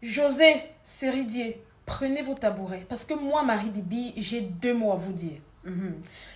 José, Céridier, prenez vos tabourets. Parce que moi, Marie-Bibi, j'ai 2 mots à vous dire.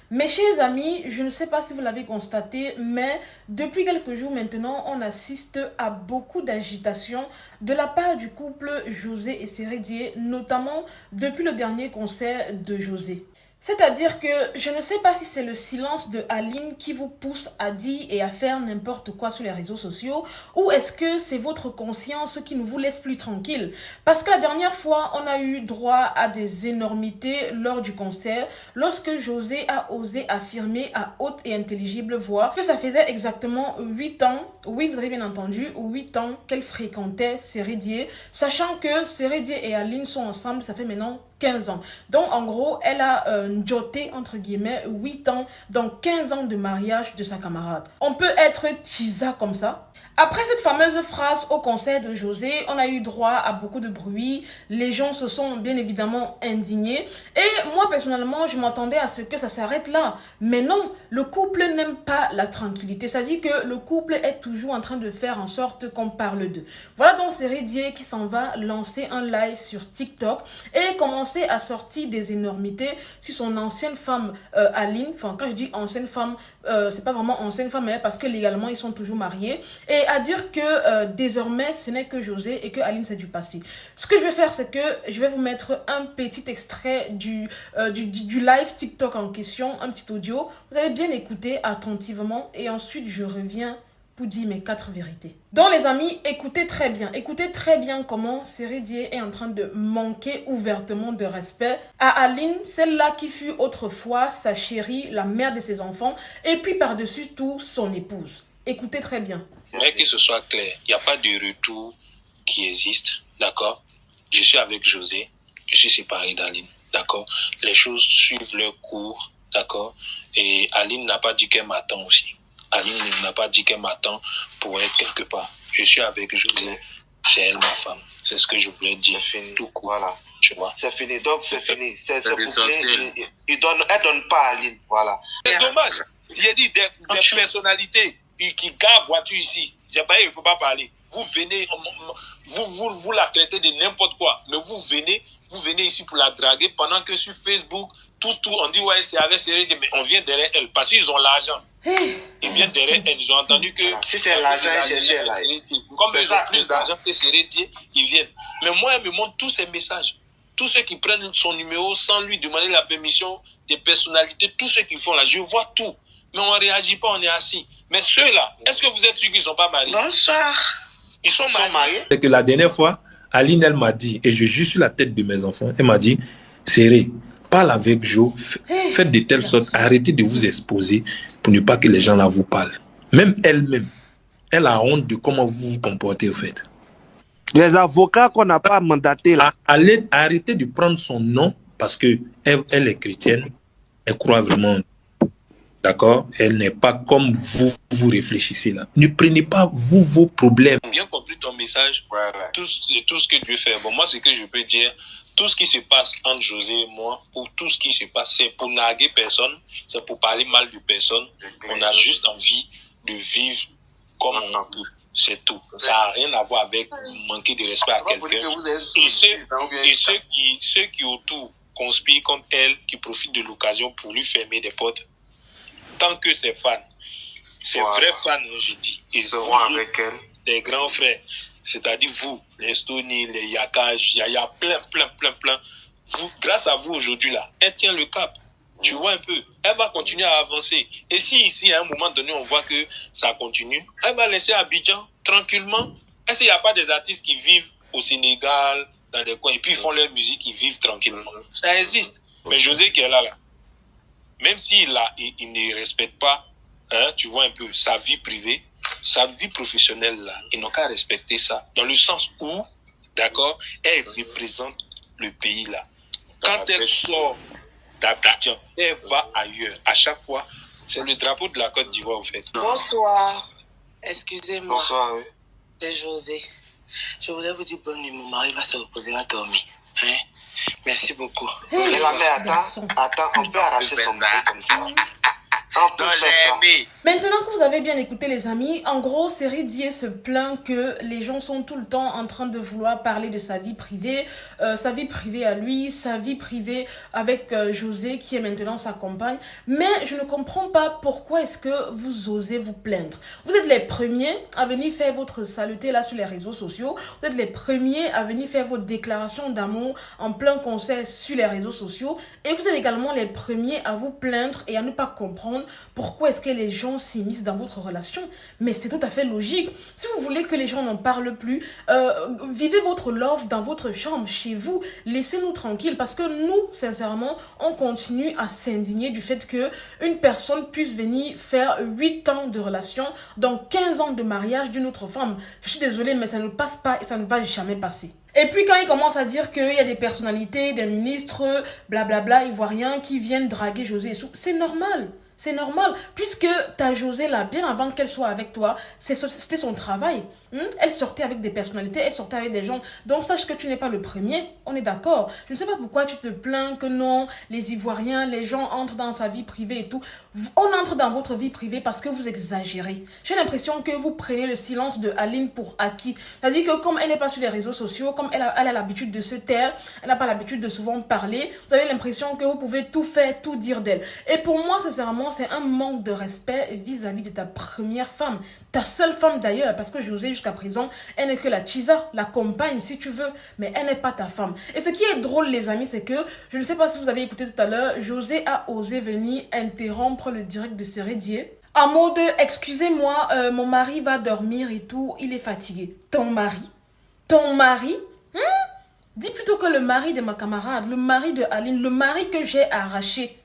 Mes chers amis, je ne sais pas si vous l'avez constaté, mais depuis quelques jours maintenant, on assiste à beaucoup d'agitation de la part du couple José et Céridier, notamment depuis le dernier concert de José. C'est-à-dire que je ne sais pas si c'est le silence de Aline qui vous pousse à dire et à faire n'importe quoi sur les réseaux sociaux, ou est-ce que c'est votre conscience qui ne vous laisse plus tranquille. Parce que la dernière fois, on a eu droit à des énormités lors du concert, lorsque José a osé affirmer à haute et intelligible voix que ça faisait exactement 8 ans, oui vous avez bien entendu, 8 ans qu'elle fréquentait Céridier, sachant que Céridier et Aline sont ensemble, ça fait maintenant 15 ans. Donc, en gros, elle a joté, entre guillemets, 8 ans, dans 15 ans de mariage de sa camarade. On peut être tisa comme ça. Après cette fameuse phrase au concert de José, on a eu droit à beaucoup de bruit. Les gens se sont bien évidemment indignés. Et moi, personnellement, je m'attendais à ce que ça s'arrête là. Mais non, le couple n'aime pas la tranquillité. C'est-à-dire que le couple est toujours en train de faire en sorte qu'on parle d'eux. Voilà donc Céridier qui s'en va lancer un live sur TikTok et commencer à sortir des énormités sur son ancienne femme Aline. Enfin, quand je dis ancienne femme, c'est pas vraiment ancienne femme, mais parce que légalement, ils sont toujours mariés. Et à dire que désormais, ce n'est que José et que Aline, c'est du passé. Ce que je vais faire, c'est que je vais vous mettre un petit extrait du live TikTok en question, un petit audio. Vous allez bien écouter attentivement et ensuite, je reviens pour dire mes 4 vérités. Donc les amis, écoutez très bien comment Céridier est en train de manquer ouvertement de respect à Aline, celle-là qui fut autrefois sa chérie, la mère de ses enfants, et puis par-dessus tout, son épouse. Écoutez très bien. Mais que ce soit clair, il n'y a pas de retour qui existe, d'accord? Je suis avec José, je suis séparé d'Aline, d'accord? Les choses suivent leur cours, d'accord? Et Aline n'a pas dit qu'elle m'attend aussi. Aline n'a pas dit qu'elle m'attend pour être quelque part. Je suis avec José, c'est elle ma femme. C'est ce que je voulais dire. Tout court, voilà. Tu vois. C'est fini, donc c'est fini. Elle donne pas à Aline, voilà. C'est dommage. Il y a dit des personnalités qui gardent voiture ici. J'ai pas, il ne peut pas parler. Vous venez, vous la traitez de n'importe quoi. Mais vous venez ici pour la draguer pendant que sur Facebook, tout, on dit ouais, c'est avec Céridier, mais on vient derrière elle parce qu'ils ont l'argent. Ils viennent derrière elle, ils ont entendu que... Si c'est l'argent, chercher là. Comme ils ont plus d'argent que Céridier, ils viennent. Mais moi, elle me montre tous ces messages. Tous ceux qui prennent son numéro sans lui demander la permission, des personnalités, tous ceux qui font là, je vois tout. Mais on ne réagit pas, on est assis. Mais ceux-là, est-ce que vous êtes sûrs qu'ils ne sont pas mariés? Bonsoir. Ils sont mariés. C'est que la dernière fois, Aline, elle m'a dit, et je jure sur la tête de mes enfants, elle m'a dit, Céré, parle avec Jo, faites de telle sorte, arrêtez de vous exposer pour ne pas que les gens là vous parlent. Même elle-même, elle a honte de comment vous vous comportez au fait. Les avocats qu'on n'a pas mandatés là. Arrêtez de prendre son nom parce que elle est chrétienne, elle croit vraiment. D'accord? Elle n'est pas comme vous réfléchissez là. Ne prenez pas vous vos problèmes. J'ai bien compris ton message. Voilà. Tout ce que Dieu fait. Bon, moi, ce que je peux dire, tout ce qui se passe entre José et moi, ou tout ce qui se passe, c'est pour narguer personne, c'est pour parler mal de personne. On a juste envie de vivre comme on peut. C'est tout. Ça n'a rien à voir avec manquer de respect à quelqu'un. Et ceux qui autour conspirent contre elle, qui profitent de l'occasion pour lui fermer des portes, tant que ses fans, ses vrais fans, je dis, ils seront avec elle. Des grands frères, c'est-à-dire vous, les Stony, les Yakaj, il y a plein. Vous, grâce à vous aujourd'hui là, elle tient le cap. Tu vois un peu, elle va continuer à avancer. Et si ici, à un moment donné, on voit que ça continue, elle va laisser Abidjan tranquillement. Est-ce qu'il n'y a pas des artistes qui vivent au Sénégal, dans des coins, et puis ils font leur musique, ils vivent tranquillement? Ça existe. Mais José qui est là, même s'il il ne respecte pas, hein, tu vois un peu, sa vie privée, sa vie professionnelle, là, ils n'ont qu'à respecter ça. Dans le sens où, d'accord, elle représente le pays, là. Quand elle sort d'Abidjan, elle va ailleurs. À chaque fois, c'est le drapeau de la Côte d'Ivoire, en fait. Bonsoir. Excusez-moi. Bonsoir, oui. C'est José. Je voulais vous dire bonne nuit. Mon mari va se reposer, va dormir. Hein? Merci beaucoup. Mais la mère, attends, on peut arracher son bébé comme ça. tous fait ça. Maintenant que vous avez bien écouté les amis, en gros, Série Dié se plaint que les gens sont tout le temps en train de vouloir parler de sa vie privée à lui, sa vie privée avec José qui est maintenant sa compagne. Mais je ne comprends pas pourquoi est-ce que vous osez vous plaindre. Vous êtes les premiers à venir faire votre saleté là sur les réseaux sociaux. Vous êtes les premiers à venir faire vos déclarations d'amour en plein concert sur les réseaux sociaux. Et vous êtes également les premiers à vous plaindre et à ne pas comprendre pourquoi est-ce que les gens s'immiscent dans votre relation. Mais c'est tout à fait logique. Si vous voulez que les gens n'en parlent plus, vivez votre love dans votre chambre, chez vous. Laissez-nous tranquilles parce que nous, sincèrement, on continue à s'indigner du fait que une personne puisse venir faire 8 ans de relation dans 15 ans de mariage d'une autre femme. Je suis désolée, mais ça ne passe pas et ça ne va jamais passer. Et puis quand il commence à dire qu'il y a des personnalités, des ministres, blablabla, ivoiriens qui viennent draguer José et tout, c'est normal. C'est normal, puisque ta José là, bien avant qu'elle soit avec toi, c'était son travail. Elle sortait avec des personnalités, elle sortait avec des gens. Donc sache que tu n'es pas le premier, on est d'accord. Je ne sais pas pourquoi tu te plains que non, les Ivoiriens, les gens entrent dans sa vie privée et tout. On entre dans votre vie privée parce que vous exagérez. J'ai l'impression que vous prenez le silence de Aline pour acquis. C'est-à-dire que comme elle n'est pas sur les réseaux sociaux, comme elle a l'habitude de se taire, elle n'a pas l'habitude de souvent parler, vous avez l'impression que vous pouvez tout faire, tout dire d'elle. Et pour moi, sincèrement, c'est un manque de respect vis-à-vis de ta première femme. Ta seule femme d'ailleurs, parce que José, jusqu'à présent, elle n'est que la Chisa, la compagne si tu veux, mais elle n'est pas ta femme. Et ce qui est drôle les amis, c'est que, je ne sais pas si vous avez écouté tout à l'heure, José a osé venir interrompre le direct de Série Dié. En mode, excusez-moi, mon mari va dormir et tout, il est fatigué. Ton mari? Dis plutôt que le mari de ma camarade, le mari de Aline, le mari que j'ai arraché.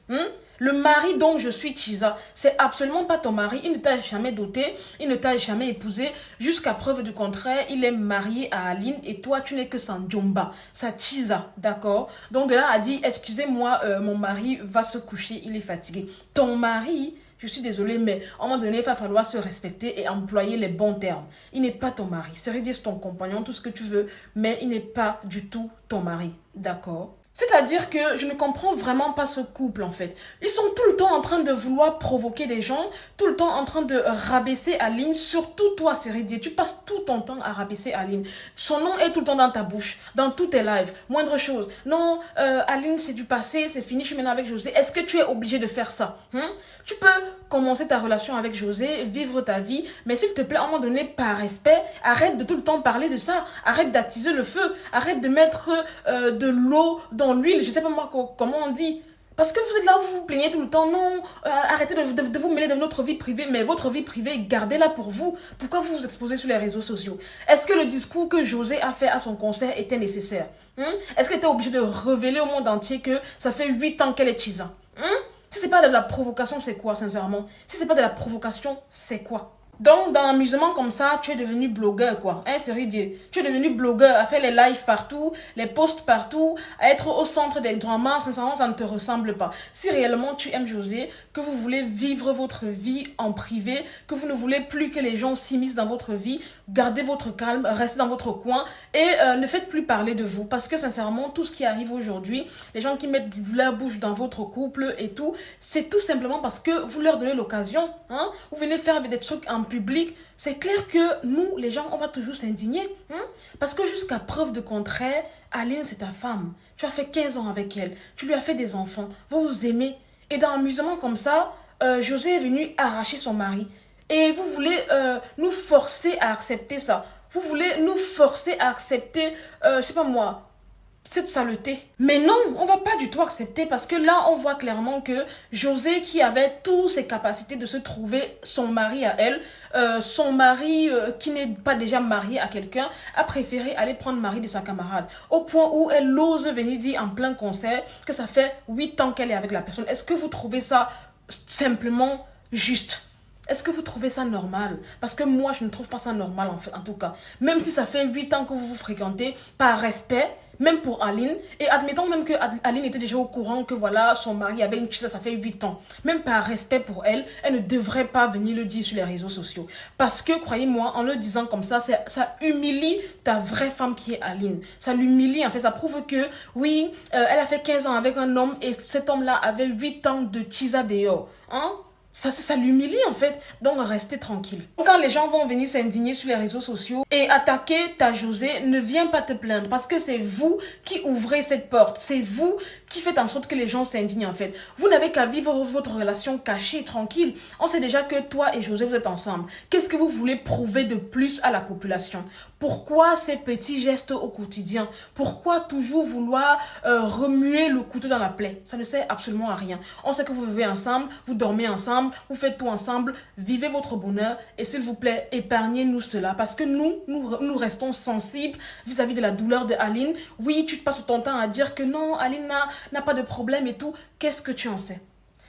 Le mari dont je suis Chisa, c'est absolument pas ton mari. Il ne t'a jamais doté, il ne t'a jamais épousé. Jusqu'à preuve du contraire, il est marié à Aline et toi, tu n'es que sa Ndjomba, sa Chisa, d'accord? Donc de là, a dit, excusez-moi, mon mari va se coucher, il est fatigué. Ton mari, je suis désolée, mais à un moment donné, il va falloir se respecter et employer les bons termes. Il n'est pas ton mari. C'est vrai, c'est ton compagnon, tout ce que tu veux, mais il n'est pas du tout ton mari, d'accord? C'est-à-dire que je ne comprends vraiment pas ce couple en fait. Ils sont tout le temps en train de vouloir provoquer des gens, tout le temps en train de rabaisser Aline, surtout toi Sérédier. Tu passes tout ton temps à rabaisser Aline. Son nom est tout le temps dans ta bouche, dans tous tes lives. Moindre chose. Non, Aline c'est du passé, c'est fini, je suis maintenant avec José. Est-ce que tu es obligé de faire ça? Tu peux commencer ta relation avec José, vivre ta vie, mais s'il te plaît, à un moment donné, par respect, arrête de tout le temps parler de ça, arrête d'attiser le feu, arrête de mettre de l'eau dans l'huile, je sais pas moi comment on dit. Parce que vous êtes là, vous vous plaignez tout le temps, non, arrêtez de vous mêler de notre vie privée, mais votre vie privée, gardez-la pour vous. Pourquoi vous vous exposez sur les réseaux sociaux? Est-ce que le discours que José a fait à son concert était nécessaire? Est-ce qu'elle était obligée de révéler au monde entier que ça fait 8 ans qu'elle est Chisa? Si c'est pas de la provocation, c'est quoi, sincèrement? Si c'est pas de la provocation, c'est quoi? Donc, dans l'amusement comme ça, tu es devenu blogueur, quoi. C'est ridicule. Tu es devenu blogueur, à faire les lives partout, les posts partout, à être au centre des dramas. Sincèrement, ça ne te ressemble pas. Si réellement tu aimes José, que vous voulez vivre votre vie en privé, que vous ne voulez plus que les gens s'immiscent dans votre vie, gardez votre calme, restez dans votre coin et ne faites plus parler de vous. Parce que sincèrement, tout ce qui arrive aujourd'hui, les gens qui mettent leur bouche dans votre couple et tout, c'est tout simplement parce que vous leur donnez l'occasion. Vous venez faire des trucs en public. C'est clair que nous, les gens, on va toujours s'indigner. Parce que jusqu'à preuve de contraire, Aline, c'est ta femme. Tu as fait 15 ans avec elle. Tu lui as fait des enfants. Vous vous aimez. Et dans l'amusement comme ça, José est venu arracher son mari. Et vous voulez nous forcer à accepter ça. Vous voulez nous forcer à accepter, je sais pas moi, cette saleté. Mais non, on va pas du tout accepter parce que là, on voit clairement que José, qui avait toutes ses capacités de se trouver son mari à elle, son mari qui n'est pas déjà marié à quelqu'un, a préféré aller prendre le mari de sa camarade. Au point où elle ose venir dire en plein concert que ça fait 8 ans qu'elle est avec la personne. Est-ce que vous trouvez ça simplement juste? Est-ce que vous trouvez ça normal? Parce que moi, je ne trouve pas ça normal en tout cas. Même si ça fait 8 ans que vous vous fréquentez, par respect, même pour Aline, et admettons même que Aline était déjà au courant que voilà, son mari avait une chisa, ça fait 8 ans. Même par respect pour elle, elle ne devrait pas venir le dire sur les réseaux sociaux. Parce que, croyez-moi, en le disant comme ça ça humilie ta vraie femme qui est Aline. Ça l'humilie, en fait, ça prouve que, oui, elle a fait 15 ans avec un homme, et cet homme-là avait 8 ans de chisa dehors. Ça l'humilie en fait, donc restez tranquille. Quand les gens vont venir s'indigner sur les réseaux sociaux et attaquer ta Josée, ne viens pas te plaindre parce que c'est vous qui ouvrez cette porte, c'est vous qui faites en sorte que les gens s'indignent en fait. Vous n'avez qu'à vivre votre relation cachée, tranquille. On sait déjà que toi et Josée vous êtes ensemble. Qu'est-ce que vous voulez prouver de plus à la population? Pourquoi ces petits gestes au quotidien? Pourquoi toujours vouloir remuer le couteau dans la plaie? Ça ne sert absolument à rien. On sait que vous vivez ensemble, vous dormez ensemble, vous faites tout ensemble, vivez votre bonheur et s'il vous plaît, épargnez-nous cela parce que nous restons sensibles vis-à-vis de la douleur de Aline. Oui, tu te passes ton temps à dire que non, Aline n'a pas de problème et tout. Qu'est-ce que tu en sais?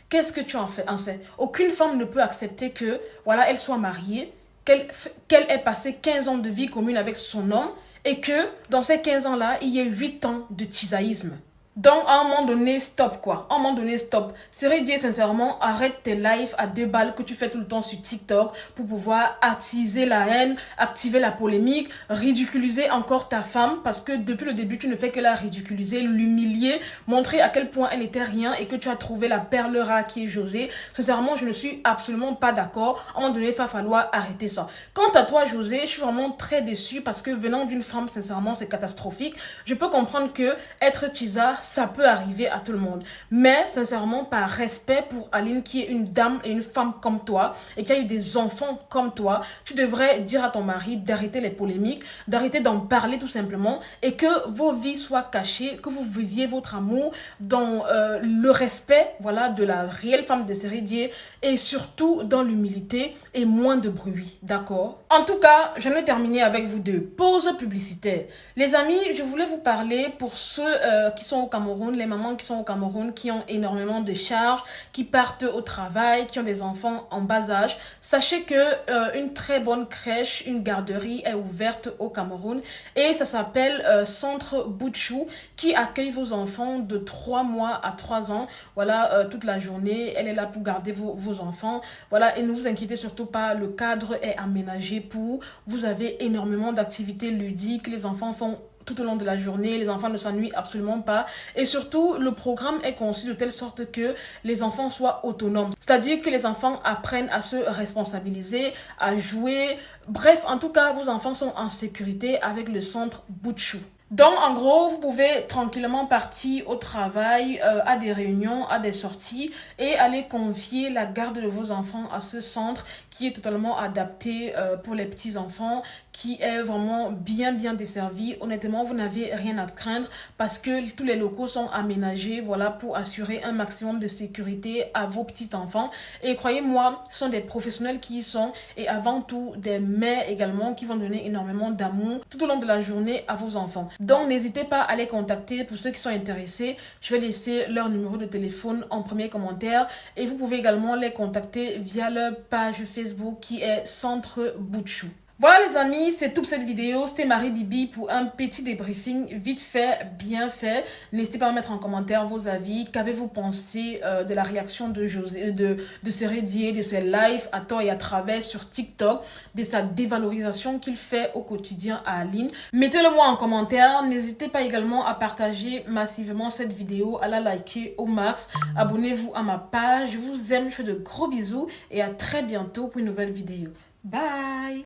Qu'est-ce que tu en sais? Aucune femme ne peut accepter que, voilà, elle soit mariée, qu'elle ait passé 15 ans de vie commune avec son homme et que dans ces 15 ans-là, il y ait 8 ans de tisaïsme. Donc, à un moment donné, stop quoi. À un moment donné, stop. Série Dié, sincèrement, arrête tes lives à 2 balles que tu fais tout le temps sur TikTok pour pouvoir attiser la haine, activer la polémique, ridiculiser encore ta femme parce que depuis le début, tu ne fais que la ridiculiser, l'humilier, montrer à quel point elle n'était rien et que tu as trouvé la perle rare qui est Josée. Sincèrement, je ne suis absolument pas d'accord. À un moment donné, il va falloir arrêter ça. Quant à toi, Josée, je suis vraiment très déçue parce que venant d'une femme, sincèrement, c'est catastrophique. Je peux comprendre que être tisa, ça peut arriver à tout le monde. Mais, sincèrement, par respect pour Aline, qui est une dame et une femme comme toi, et qui a eu des enfants comme toi, tu devrais dire à ton mari d'arrêter les polémiques, d'arrêter d'en parler tout simplement, et que vos vies soient cachées, que vous viviez votre amour dans le respect, voilà, de la réelle femme de Série Dié, et surtout dans l'humilité et moins de bruit, d'accord? En tout cas, j'en ai terminé avec vous deux. Pause publicitaire. Les amis, je voulais vous parler pour ceux qui sont au Cameroun, les mamans qui sont au Cameroun, qui ont énormément de charges, qui partent au travail, qui ont des enfants en bas âge. Sachez que une très bonne crèche, une garderie est ouverte au Cameroun et ça s'appelle Centre Boutchou qui accueille vos enfants de 3 mois à 3 ans. Voilà, toute la journée, elle est là pour garder vos enfants. Voilà, et ne vous inquiétez surtout pas, le cadre est aménagé pour. Vous avez énormément d'activités ludiques, les enfants font tout au long de la journée, les enfants ne s'ennuient absolument pas et surtout le programme est conçu de telle sorte que les enfants soient autonomes, c'est-à-dire que les enfants apprennent à se responsabiliser, à jouer, bref, en tout cas vos enfants sont en sécurité avec le centre Boutchou. Donc, en gros, vous pouvez tranquillement partir au travail, à des réunions, à des sorties et aller confier la garde de vos enfants à ce centre qui est totalement adapté pour les petits-enfants, qui est vraiment bien desservi. Honnêtement, vous n'avez rien à craindre parce que tous les locaux sont aménagés, voilà, pour assurer un maximum de sécurité à vos petits-enfants. Et croyez-moi, ce sont des professionnels qui y sont et avant tout des mères également qui vont donner énormément d'amour tout au long de la journée à vos enfants. Donc, n'hésitez pas à les contacter pour ceux qui sont intéressés. Je vais laisser leur numéro de téléphone en premier commentaire et vous pouvez également les contacter via leur page Facebook qui est Centre Boutchou. Voilà les amis, c'est tout pour cette vidéo. C'était Marie Bibi pour un petit débriefing vite fait, bien fait. N'hésitez pas à mettre en commentaire vos avis. Qu'avez-vous pensé de la réaction de Josée, de Série Dié, de ses lives à tort et à travers sur TikTok, de sa dévalorisation qu'il fait au quotidien à Aline. Mettez-le moi en commentaire. N'hésitez pas également à partager massivement cette vidéo, à la liker au max. Abonnez-vous à ma page. Je vous aime, je fais de gros bisous et à très bientôt pour une nouvelle vidéo. Bye!